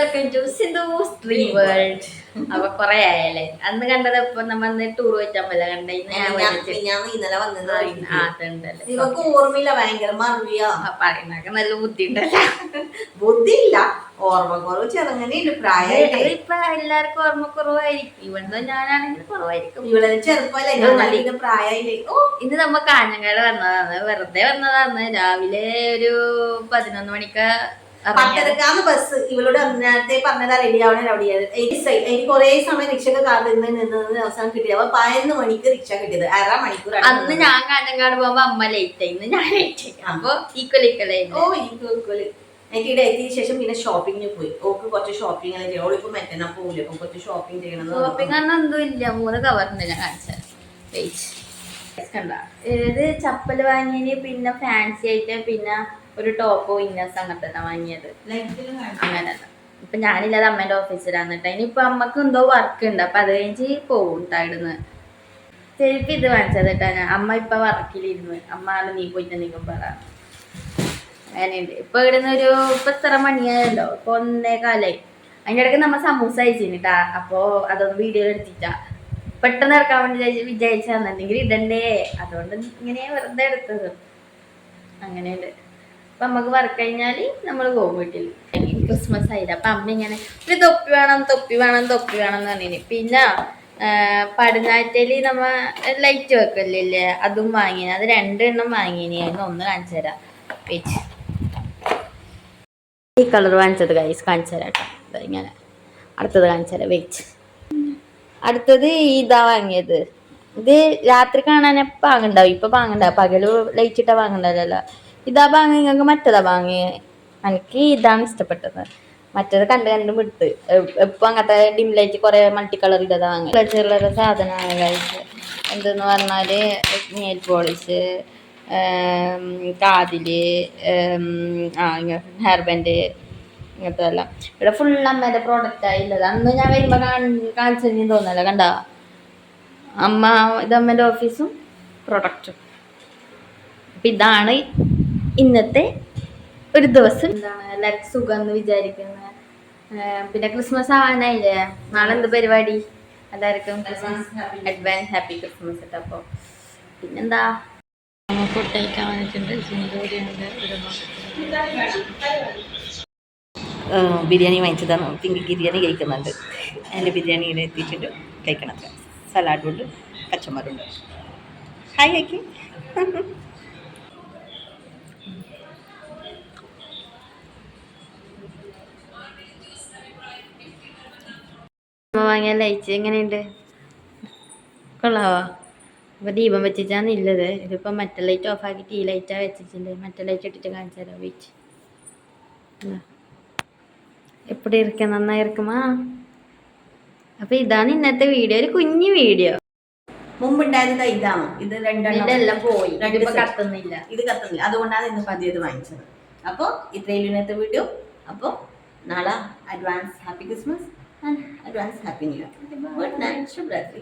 Welcome to Sindhu's dream world. അപ്പൊ കൊറേ ആയല്ലേ അന്ന് കണ്ടത്. ഇപ്പൊ നമ്മ ടൂർ വെച്ചാൽ കണ്ടേ ഇന്നലെ വന്നത് ഇവക്ക് ഓർമ്മയില്ല, ഭയങ്കര മറിയാ പറയുന്നൊക്കെ നല്ല ബുദ്ധി ഉണ്ടല്ലോ. ബുദ്ധിയില്ല, ഓർമ്മക്കുറവ് ചെറുങ്ങനെ പ്രായം. ഇപ്പൊ എല്ലാവർക്കും ഓർമ്മക്കുറവായിരിക്കും. ഇവിടെ ഞാനാണെങ്കിൽ കുറവായിരിക്കും. ഇവിടെ ചെറുപ്പല്ലേ, പ്രായമില്ലേ. ഇന്ന് നമ്മ കാഞ്ഞങ്ങാട് വന്നതാണ്, വെറുതെ വന്നതാണ്. രാവിലെ ഒരു 11 മണിക്ക് പത്തരക്കാന്ന് ബസ്. ഇവളോട് നേരത്തെ പറഞ്ഞതാ റെഡി ആവണേ റെഡിയായത്. എനിക്ക് കുറെ സമയം റിക്ഷക്ക് കാത്തിരുന്ന് അവസാനം കിട്ടിയത്. അപ്പൊ 11 മണിക്ക് റിക്ഷ കിട്ടിയത്, 1/2 മണിക്കൂർ. അന്ന് ഞാൻ കാഞ്ഞങ്ങാട് പോകുമ്പോ അമ്മ ലേറ്റ് ആയി, ഇന്ന് ഞാൻ ലേറ്റ് ആയി. അപ്പൊ ഈക്വൽ എനിക്കിവിടെ എത്തിയ ശേഷം പിന്നെ ഷോപ്പിങ്ങിന് പോയി. ഓക്ക് കുറച്ച് ഷോപ്പിംഗ് എല്ലാം ചെയ്യണം. ഓളിപ്പോ മറ്റന്നാ പോകില്ല, അപ്പൊ കുറച്ച് ഷോപ്പിംഗ് ചെയ്യണം. ഷോപ്പിംഗ് പറഞ്ഞാൽ ഒന്നും ഇല്ല, 3 കവറിന്റെ ഞാൻ കാണിച്ചത്. കണ്ട ഇത് ചപ്പല് വാങ്ങിയതിന് പിന്നെ ഫാൻസി ആയിട്ട് പിന്നെ ഒരു ടോപ്പോ ഇന്നസ് അങ്ങനത്തെ തന്നെ വാങ്ങിയത്. അങ്ങനെ ഇപ്പൊ ഞാനില്ലാതെ അമ്മേന്റെ ഓഫീസിലാണ് കേട്ടോ. ഇനിയിപ്പൊ അമ്മക്ക് എന്തോ വർക്ക് ഉണ്ട്, അപ്പൊ അത് കഴിഞ്ഞ് പോവും ഇട്ടായിടുന്ന്. ശരിക്കും ഇത് വാങ്ങിച്ചത് കേട്ടാ ഞാൻ. അമ്മ ഇപ്പൊ വർക്കിലിരുന്ന്, അമ്മ നീ പോയിട്ട് നീക്കും പറ. അങ്ങനെയുണ്ട്. ഇപ്പൊ ഇവിടുന്ന് ഇപ്പൊ എത്ര മണിയായല്ലോ, ഇപ്പൊ 1:15. അതിന്റെ ഇടയ്ക്ക് നമ്മ സമൂസ അയച്ചിട്ടാ. അപ്പൊ അതൊന്ന് വീഡിയോ എടുത്തിട്ടാ പെട്ടെന്ന് ഇറക്കാൻ വേണ്ടി വിചാരിച്ചെന്നുണ്ടെങ്കിൽ ഇടണ്ടേ, അതുകൊണ്ട് ഇങ്ങനെ വെറുതെ എടുത്തത്. അങ്ങനെയുണ്ട്. അപ്പൊ നമുക്ക് വർക്ക് കഴിഞ്ഞാല് നമ്മൾ പോകും വീട്ടിൽ. ക്രിസ്മസ് ആയില്ല, അപ്പൊ അമ്മ ഇങ്ങനെ ഒരു തൊപ്പി വേണം എന്ന് പറഞ്ഞിന്. പിന്നെ പടിഞ്ഞാറ്റല് നമ്മ ലൈറ്റ് വെക്കല്ലേ, അതും വാങ്ങിന്. അത് 2 എണ്ണം വാങ്ങിന്. അതിന് ഒന്ന് കാണിച്ചു തരാം. ഈ കളർ വാങ്ങിച്ചത് കാണിച്ചു തരാം കേട്ടോ. ഇങ്ങനെ അടുത്തത് കാണിച്ചു തരാം. അടുത്തത് ഇതാ വാങ്ങിയത്. ഇത് രാത്രി കാണാൻ പാങ്ങുണ്ടാവും. ഇപ്പൊ പാങ്ങുണ്ടാവും, പകല് ലൈറ്റ് ഇട്ടാ പാങ്ങുണ്ടാവില്ലല്ലോ. ഇതാ വാങ്ങി, നിങ്ങൾക്ക് മറ്റേതാ വാങ്ങി. എനിക്ക് ഇതാണ് ഇഷ്ടപ്പെട്ടത്. മറ്റേത് കണ്ട് വിട്ട് എപ്പൊ അങ്ങനത്തെ ഡിം ലൈറ്റ് കുറെ മൾട്ടി കളർ ഇതാ വാങ്ങി. ചെറുള്ള സാധനമാണ് കഴിച്ച്. എന്തെന്ന് പറഞ്ഞാല് നെയിൽ പോളിഷ്, കാതില്, ഹെയർ ബാൻഡ്, ഇങ്ങനത്തെ എല്ലാം. ഇവിടെ ഫുൾ അമ്മേന്റെ പ്രോഡക്റ്റ് ആയില്ലത്. അന്ന് ഞാൻ വരുമ്പോ കാണിച്ചു തോന്നല്ലോ. കണ്ട അമ്മ, ഇത് അമ്മേന്റെ ഓഫീസും പ്രൊഡക്റ്റും. അപ്പൊ ഇതാണ് ഇന്നത്തെ ഒരു ദിവസം. എന്താണ് എല്ലാവർക്കും സുഖം എന്ന് വിചാരിക്കുന്നത്. പിന്നെ ക്രിസ്മസ് ആവാനായില്ലേ, നാളെ എന്ത് പരിപാടി? എല്ലാവർക്കും അഡ്വാൻസ് ഹാപ്പി ക്രിസ്മസ് ഇട്ട്. അപ്പൊ പിന്നെന്താ, ഫുഡ് കഴിക്കാൻ വന്നിട്ടുണ്ട്. ബിരിയാണി വാങ്ങിച്ചതാണ്. പിങ്ക് ബിരിയാണി കഴിക്കുന്നുണ്ട്. അതിൻ്റെ ബിരിയാണി ഇവിടെ എത്തിച്ചിട്ട് കഴിക്കണം. സലാഡുണ്ട്, പച്ചമരുണ്ട്. ഹായ് ആക്കി വാങ്ങിയ ലൈറ്റ് എങ്ങനെയുണ്ട്, കൊള്ളാവോ? അപ്പൊ ദീപം വെച്ചിട്ടാണ് ഇല്ലത്. ഇതിപ്പോ മറ്റേ ലൈറ്റ് ഓഫ് ആക്കിയിട്ട് ഈ ലൈറ്റാ വെച്ചിട്ടുണ്ട്. മറ്റേ ലൈറ്റ് ഇട്ടിട്ട് കാണിച്ചു തരാം. വെയിറ്റ്, എപ്പടി ഇരിക്ക, നന്നായി ഇരിക്കുമാ. അപ്പൊ ഇതാണ് ഇന്നത്തെ വീഡിയോ, ഒരു കുഞ്ഞു വീഡിയോ. മുമ്പുണ്ടായിരുന്നത് ഇതാണ്. ഇത് 2 എല്ലാം പോയി, കത്തുന്നില്ല. ഇത് കത്തുന്നില്ല, അതുകൊണ്ടാണ് ഇന്ന് പതിയത് വാങ്ങിച്ചത്. അപ്പോൾ ഇത്രയും ഇന്നത്തെ വീഡിയോ. അപ്പോൾ നാളെ advance happy Christmas and advance happy new year. Good night, ശുഭരാത്രി.